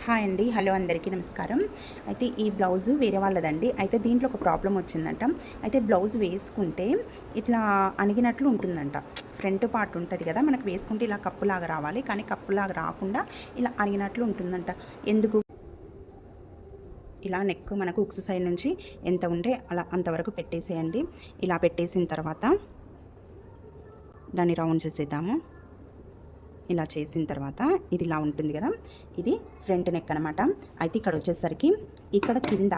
Hi అండి, hello అందరికీ నమస్కారం. అయితే ఈ బ్లౌజు వేరే వాళ్ళదండి. అయితే దీంట్లో ఒక ప్రాబ్లం వచ్చిందంట. అయితే బ్లౌజ్ వేసుకుంటే ఇట్లా అణిగినట్లు ఉంటుందంట. ఫ్రంట్ పార్ట్ ఉంటుంది కదా, మనకు వేసుకుంటే ఇలా కప్పులాగా రావాలి, కానీ కప్పులాగా రాకుండా ఇలా అణిగినట్లు ఉంటుందంట. ఎందుకు? ఇలా నెక్ మనకు ఉక్సు సైడ్ నుంచి ఎంత ఉంటే అలా అంతవరకు పెట్టేసేయండి. ఇలా పెట్టేసిన తర్వాత దాన్ని రౌండ్ చేసేద్దాము. ఇలా చేసిన తర్వాత ఇది ఇలా ఉంటుంది కదా, ఇది ఫ్రంట్ నెక్ అనమాట. అయితే ఇక్కడ వచ్చేసరికి ఇక్కడ కింద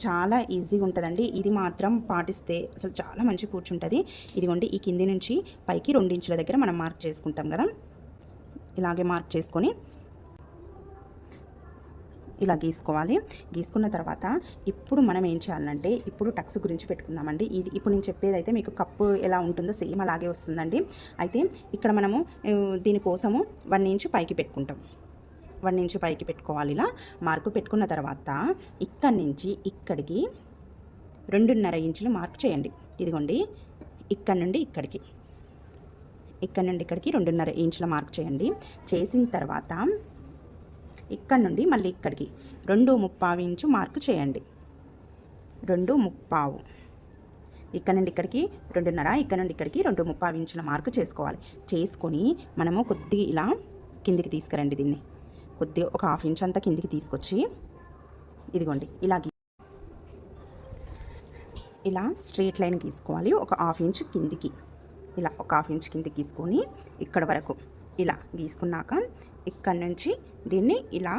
చాలా ఈజీగా ఉంటుందండి. ఇది మాత్రం పాటిస్తే అసలు చాలా మంచి కూర్చుంటుంది. ఇదిగోండి, ఈ కింది నుంచి పైకి 2 ఇంచుల దగ్గర మనం మార్క్ చేసుకుంటాం కదా, ఇలాగే మార్క్ చేసుకొని ఇలా గీసుకోవాలి. గీసుకున్న తర్వాత ఇప్పుడు మనం ఏం చేయాలంటే, ఇప్పుడు టక్స్ గురించి పెట్టుకుందామండి. ఇది ఇప్పుడు నేను చెప్పేది అయితే మీకు కప్పు ఎలా ఉంటుందో సేమ్ అలాగే వస్తుందండి. అయితే ఇక్కడ మనము దీనికోసము 1 ఇంచు పైకి పెట్టుకుంటాం. 1 ఇంచు పైకి పెట్టుకోవాలి. ఇలా మార్కు పెట్టుకున్న తర్వాత ఇక్కడి నుంచి ఇక్కడికి 2.5 ఇంచులు మార్క్ చేయండి. ఇదిగోండి, ఇక్కడ నుండి ఇక్కడికి 2.5 ఇంచుల మార్క్ చేయండి. చేసిన తర్వాత ఇక్కడ నుండి మళ్ళీ ఇక్కడికి 2.75 ఇంచు మార్క్ చేయండి. 2.75, ఇక్కడ నుండి ఇక్కడికి 2.5, ఇక్కడ నుండి ఇక్కడికి 2.75 ఇంచుల మార్క్ చేసుకోవాలి. చేసుకొని మనము కొద్దిగా ఇలా కిందికి తీసుకురండి. దీన్ని కొద్దిగా ఒక 1/2 ఇంచ్ అంతా కిందికి తీసుకొచ్చి ఇదిగోండి ఇలా స్ట్రైట్ లైన్ గీసుకోవాలి. ఒక 1/2 ఇంచ్ కిందికి, ఇలా ఒక 1/2 ఇంచ్ కిందికి గీసుకొని ఇక్కడ వరకు ఇలా గీసుకున్నాక ఇక్కడ నుంచి దీన్ని ఇలా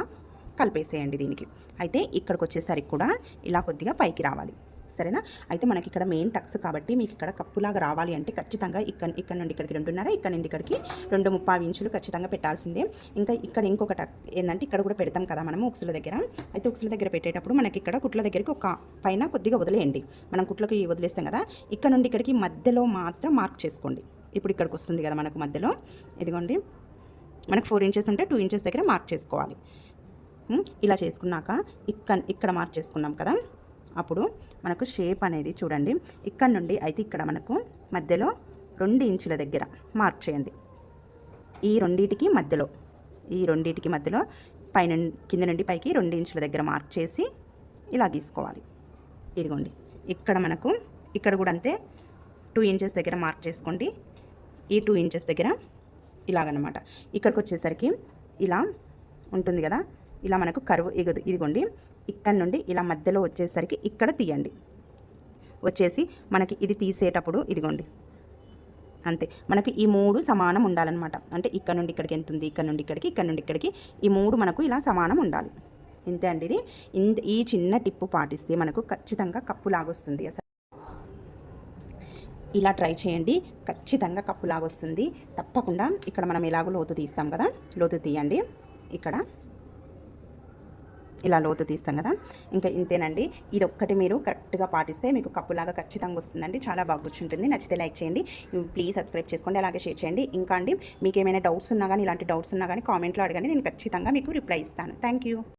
కలిపేసేయండి దీనికి. అయితే ఇక్కడికి వచ్చేసరికి కూడా ఇలా కొద్దిగా పైకి రావాలి, సరేనా? అయితే మనకి ఇక్కడ మెయిన్ టక్స్ కాబట్టి మీకు ఇక్కడ కప్పులాగా రావాలి అంటే ఖచ్చితంగా ఇక్కడ నుండి ఇక్కడికి 2.5, ఇక్కడ నుండి ఇక్కడికి 2.75 ఇంచులు ఖచ్చితంగా పెట్టాల్సిందే. ఇంకా ఇక్కడ ఇంకొక టక్ ఏంటంటే, ఇక్కడ కూడా పెడతాం కదా మనము ఉక్సుల దగ్గర. అయితే ఉక్సుల దగ్గర పెట్టేటప్పుడు మనకి ఇక్కడ కుట్ల దగ్గరికి ఒక పైన కొద్దిగా వదిలేయండి. మనం కుట్లకి వదిలేస్తాం కదా, ఇక్కడ నుండి ఇక్కడికి మధ్యలో మాత్రం మార్క్ చేసుకోండి. ఇప్పుడు ఇక్కడికి వస్తుంది కదా మనకు మధ్యలో, ఇదిగోండి మనకు 4 ఇంచెస్ ఉంటే 2 ఇంచెస్ దగ్గర మార్క్ చేసుకోవాలి. ఇలా చేసుకున్నాక ఇక్కడ మార్క్ చేసుకున్నాం కదా, అప్పుడు మనకు షేప్ అనేది చూడండి. ఇక్కడ నుండి అయితే ఇక్కడ మనకు మధ్యలో 2 ఇంచుల దగ్గర మార్క్ చేయండి. ఈ రెండింటికి మధ్యలో పైన కింద నుండి పైకి 2 ఇంచుల దగ్గర మార్క్ చేసి ఇలా గీసుకోవాలి. ఇదిగోండి, ఇక్కడ మనకు ఇక్కడ కూడా అంతే 2 ఇంచెస్ దగ్గర మార్క్ చేసుకోండి. ఈ 2 ఇంచెస్ దగ్గర ఇలాగనమాట. ఇక్కడికి వచ్చేసరికి ఇలా ఉంటుంది కదా, ఇలా మనకు కర్వ్ ఇదిగోండి, ఇక్కడ నుండి ఇలా మధ్యలో వచ్చేసరికి ఇక్కడ తీయండి. వచ్చేసి మనకి ఇది తీసేటప్పుడు ఇదిగోండి అంతే, మనకి ఈ 3 సమానం ఉండాలన్నమాట. అంటే ఇక్కడ నుండి ఇక్కడికి ఎంత ఉంది, ఇక్కడ నుండి ఇక్కడికి ఈ 3 మనకు ఇలా సమానం ఉండాలి. ఇంతే అండి. ఈ చిన్న టిప్పు పాటిస్తే మనకు ఖచ్చితంగా కప్పులాగొస్తుంది. అసలు ఇలా ట్రై చేయండి, ఖచ్చితంగా కప్పులాగొస్తుంది తప్పకుండా. ఇక్కడ మనం ఎలాగో లోతు తీస్తాం కదా, లోతు తీయండి. ఇక్కడ ఇలా లోతు తీస్తాం కదా, ఇంకా ఇంతేనండి. ఇది ఒక్కటి మీరు కరెక్ట్గా పాటిస్తే మీకు కప్పులాగా ఖచ్చితంగా వస్తుందండి. చాలా బాగా కూర్చుంటుంది. నచ్చితే లైక్ చేయండి, ప్లీజ్ సబ్స్క్రైబ్ చేసుకోండి, అలాగే షేర్ చేయండి. ఇంకా అండి, మీకు ఏమైనా డౌట్స్ ఉన్నా కానీ, ఇలాంటి డౌట్స్ ఉన్నా కానీ కామెంట్లో అడగండి, నేను ఖచ్చితంగా మీకు రిప్లై ఇస్తాను. Thank you.